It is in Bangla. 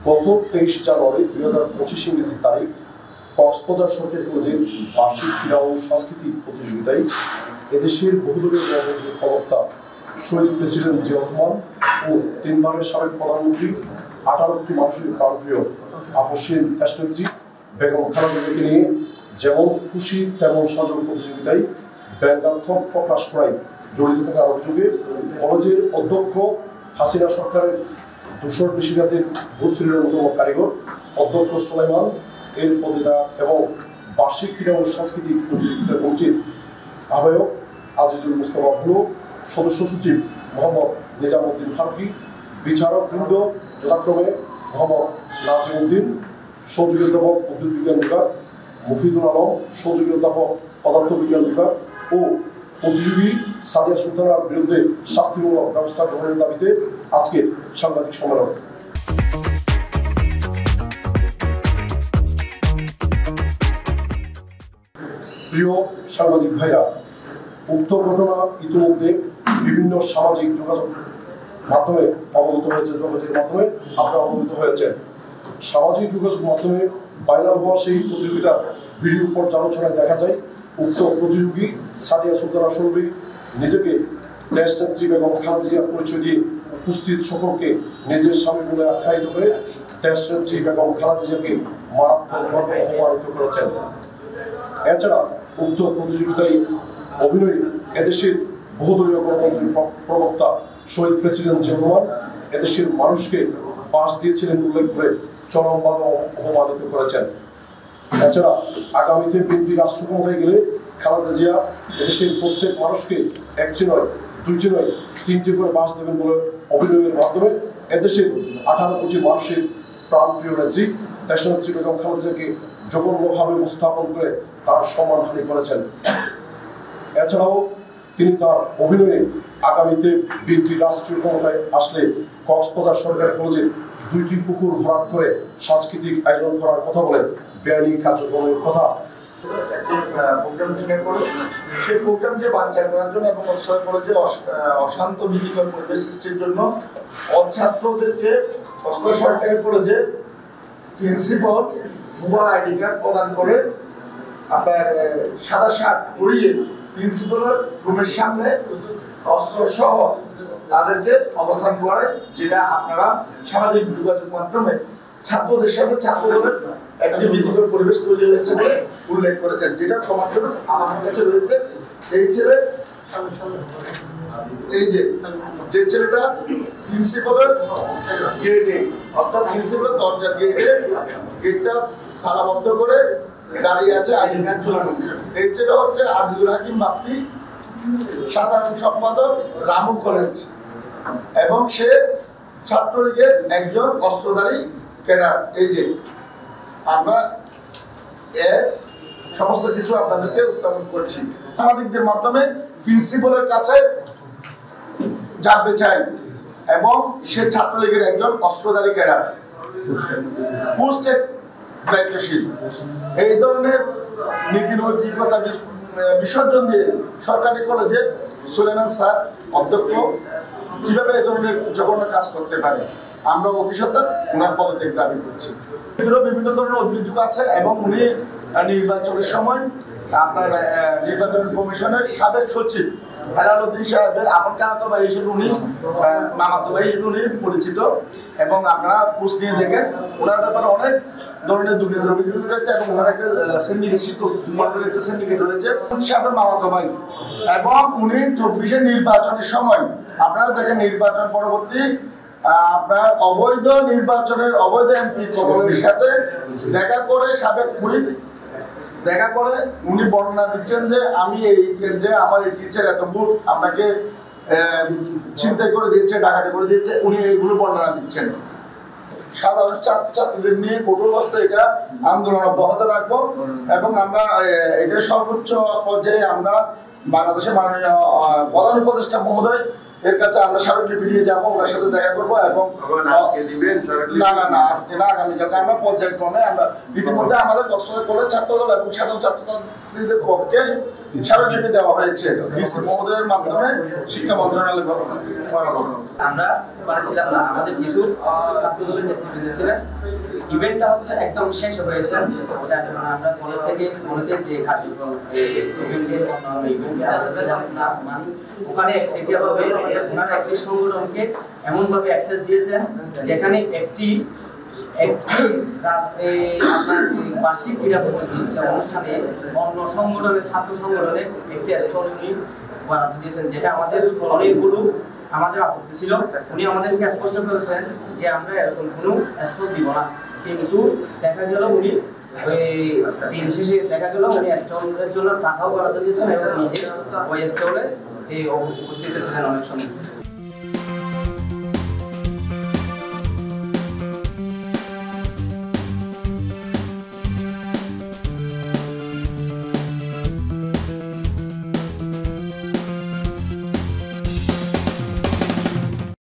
গত 23 জানুয়ারি 2025 ইংরেজি তারিখ কক্সবাজার সরকারি কলেজের বার্ষিক ক্রীড়া ও সাংস্কৃতিক প্রতিযোগিতায় এদেশের বহুদলীয় গণতন্ত্রের প্রবক্তা শহীদ প্রেসিডেন্ট জিয়াউর রহমান ও তিনবারের সাবেক প্রধানমন্ত্রী 18 কোটি মানুষের প্রাণপ্রিয় আপসীন দেশনেত্রী বেগম খালেদা জিয়াকে নিয়ে যেমন খুশি তেমন সাজো প্রতিযোগিতায় ব্যঙ্গাত্মক প্রকাশ করায় জড়িত থাকার অভিযোগে কলেজের অধ্যক্ষ হাসিনা সরকারের দূষণ বেশিরাতের ভর্তির অন্যতম কারিগর অধ্যক্ষ সুলাইমান এর পদেদা এবং বার্ষিক ক্রীড়া ও সাংস্কৃতিক প্রতিযোগিতা কমিটির আহ্বায়ক আজিজুল মুস্তফা ভুলো, সদস্য সচিব মোহাম্মদ নিজামুদ্দিন ফারুকি, বিচারক বৃন্দ যথাক্রমে মোহাম্মদ নাজিম উদ্দিন, সহযোগী অধ্যাপক উদ্ভিদ বিজ্ঞান বিভাগ, মুফিদুল আলম সহযোগী অধ্যাপক পদার্থ বিজ্ঞান বিভাগ ও প্রতিযোগী সাদিয়া সুলতানার বিরুদ্ধে শাস্তিমূলক ব্যবস্থা গ্রহণের দাবিতে আজকের সাংবাদিক সম্মেলন। প্রিয় সাংবাদিক ভাইরা, উক্ত ঘটনা ইতিমধ্যে বিভিন্ন সামাজিক যোগাযোগ মাধ্যমে যোগাযোগের মাধ্যমে আপনারা অবগত হয়েছেন। সামাজিক যোগাযোগ মাধ্যমে ভাইরাল হওয়া সেই প্রতিযোগিতার ভিডিও পর্যালোচনায় দেখা যায় উক্ত প্রতিযোগী সাদিয়া সুলতানা সুরভি নিজেকে দেশনেত্রী বেগম খালেদা জিয়ার পরিচয় দিয়ে উপস্থিত সকলকে নিজের স্বামী বলে আখ্যায়িত করে দেশনেত্রী বেগম খালেদা জিয়াকে মারাত্মকভাবে অপমানিত করেছেন। এছাড়া উক্ত প্রতিযোগিতায় অভিনয়ী এদেশের বহুদলীয় গণতন্ত্রের প্রবক্তা শহীদ প্রেসিডেন্ট জিয়াউর রহমান এদেশের মানুষকে বাস দিয়েছিলেন উল্লেখ করে চরমভাবে অপমানিত করেছেন। এছাড়া আগামীতে বিএনপি রাষ্ট্র ক্ষমতায় গেলে খালেদা জিয়া এদেশের প্রত্যেক মানুষকে একটি নয়, দুইটি নয়, তিনটি করে বাস দেবেন বলে অভিনয়ের মাধ্যমে এদেশের 18 কোটি মানুষের প্রাণপ্রিয় নেত্রী দেশনেত্রী বেগম খালেদা জিয়াকে জঘন্যভাবে উপস্থাপন করে তার সম্মানহানি করেছেন। এছাড়াও তিনি তার অভিনয়ে আগামীতে বিএনপি রাষ্ট্রীয় ক্ষমতায় আসলে কক্সবাজার সরকারি কলেজের 2টি পুকুর ভরাট করে সাংস্কৃতিক আয়োজন করার কথা বলে বেআইনি কার্যক্রমের কথা প্রোগ্রাম শুনে পড়ে সেই প্রোগ্রামকে বানচাল করার জন্য এবং কলেজে অশান্ত ভীতিকর পরিবেশ সৃষ্টির জন্য ছাত্রদেরকে কক্সবাজার সরকারি কলেজে প্রিন্সিপাল ভুয়া আইডি কার্ড প্রদান করে আপনার সাদা শার্ট পরিয়ে প্রিন্সিপালের রুমের সামনে অস্ত্র সহ তাদেরকে অবস্থান করে, যেটা আপনারা সামাজিক যোগাযোগ মাধ্যমে ছাত্রদের সাথে ছাত্রদের একটি ভীতিকর পরিবেশ তৈরি হয়েছে বলে উল্লেখ করেছেন। যেটা প্রমাণস্বরূপ আমাদের কাছে রয়েছে যে ছেলেটা প্রিন্সিপালের গেটে অর্থাৎ প্রিন্সিপালের দরজার গেটটা তালাবদ্ধ করে দাঁড়িয়ে আছে, আইডি কার্ড ঝুলানো। এই ছেলে হচ্ছে আজিজুল হাকিম বাপ্পি, সাধারণ সম্পাদক রামু কলেজ, এবং সে ছাত্রলীগের একজন অস্ত্রধারী ক্যাডার। এই যে আমরা এর সমস্ত কিছু আপনাদেরকে উত্থাপন করছি, সাংবাদিকদের মাধ্যমে প্রিন্সিপালের কাছে জানতে চাই, এবং সে ছাত্রলীগের একজন অস্ত্রধারী ক্যাডার, পোস্টেড দায়িত্বশীল। এই ধরনের নীতি নৈতিকতা বিসর্জন দিয়ে সরকারি কলেজে সুলাইমান স্যার অধ্যক্ষ কিভাবে এই ধরনের জঘন্য কাজ করতে পারে, আমরা অতি সত্বর ওনার পদত্যাগ দাবি করছি। বিভিন্ন ধরনের অভিযোগ আছে এবং উনি নির্বাচনের সময় আপনার নির্বাচন কমিশনের সাবেক সচিব হেলাল উদ্দিন সাহেবের আপন কানাতো ভাই হিসেবে উনি মামাতো ভাই হিসেবে উনি পরিচিত, এবং আপনারা পোস্ট নিয়ে দেখেন ওনার ব্যাপারে অনেক ধরনের দুর্নীতির অভিযোগ রয়েছে, এবং ওনার একটা সিন্ডিকেট শিক্ষক মন্ডলের একটা সিন্ডিকেট রয়েছে সাহেবের মামাতো ভাই। এবং উনি 24-এর নির্বাচনের সময় আপনারা দেখেন নির্বাচন পরবর্তী আপনার অবৈধ নির্বাচনের অবৈধ এমপি কমলের সাথে দেখা করে সাবেক হুইপ দেখা করে উনি বর্ণনা দিচ্ছেন যে আমি এই কেন্দ্রে আমার এই টিচার এত ভোট আপনাকে ছিনতাই করে দিয়েছে, ডাকাতি করে দিয়েছে, উনি এইগুলো বর্ণনা দিচ্ছেন। সাধারণ ছাত্রছাত্রীদের নিয়ে কঠোরগ্রস্ত এটা আন্দোলন অব্যাহত রাখবো, এবং আমরা এটা সর্বোচ্চ পর্যায়ে আমরা বাংলাদেশের মাননীয় প্রধান উপদেষ্টা মহোদয় এর কাছে আমরা স্মারকলিপি নিয়ে যাবো, ওনার সাথে দেখা করবো, এবং না আজকে না আগামীকালকে আমরা পর্যায়ক্রমে আমরা ইতিমধ্যে আমাদের কক্সবাজার কলেজ ছাত্রদল এবং সাধারণ ছাত্রছাত্রীদের পক্ষে স্মারকলিপি দেওয়া হয়েছে ডিসি মহোদয়ের মাধ্যমে শিক্ষা মন্ত্রণালয় বরাবর। আমরা পারছিলাম না, আমাদের কিছু ছাত্র দলের নেতৃবৃন্দ ছিলেন। ইভেন্টটা হচ্ছে একদম শেষ হয়েছে, যার জন্য আমরা কলেজ থেকে কলেজের যে কার্যক্রম ইভেন্টে অন্যান্য ইভেন্টে মানে ওখানে একচেটিয়া ভাবে ওনারা একটি সংগঠনকে এমনভাবে অ্যাক্সেস দিয়েছেন যেখানে একটি আপনার বার্ষিক ক্রীড়া প্রতিযোগিতা অনুষ্ঠানে অন্য সংগঠনের ছাত্র সংগঠনের একটি স্টল উনি বরাদ্দ দিয়েছেন, যেটা আমাদের অনেকগুলো আমাদের আপত্তি ছিল। উনি আমাদেরকে স্পষ্ট করেছেন যে আমরা এরকম কোনো স্টল দিব না, কিন্তু দেখা গেল উনি ওই দিন শেষে দেখা গেল উনি স্টলের জন্য টাকাও বরাদ্দ দিয়েছেন এবং নিজে ওই স্টলে উপস্থিত ছিলেন অনেক সময়।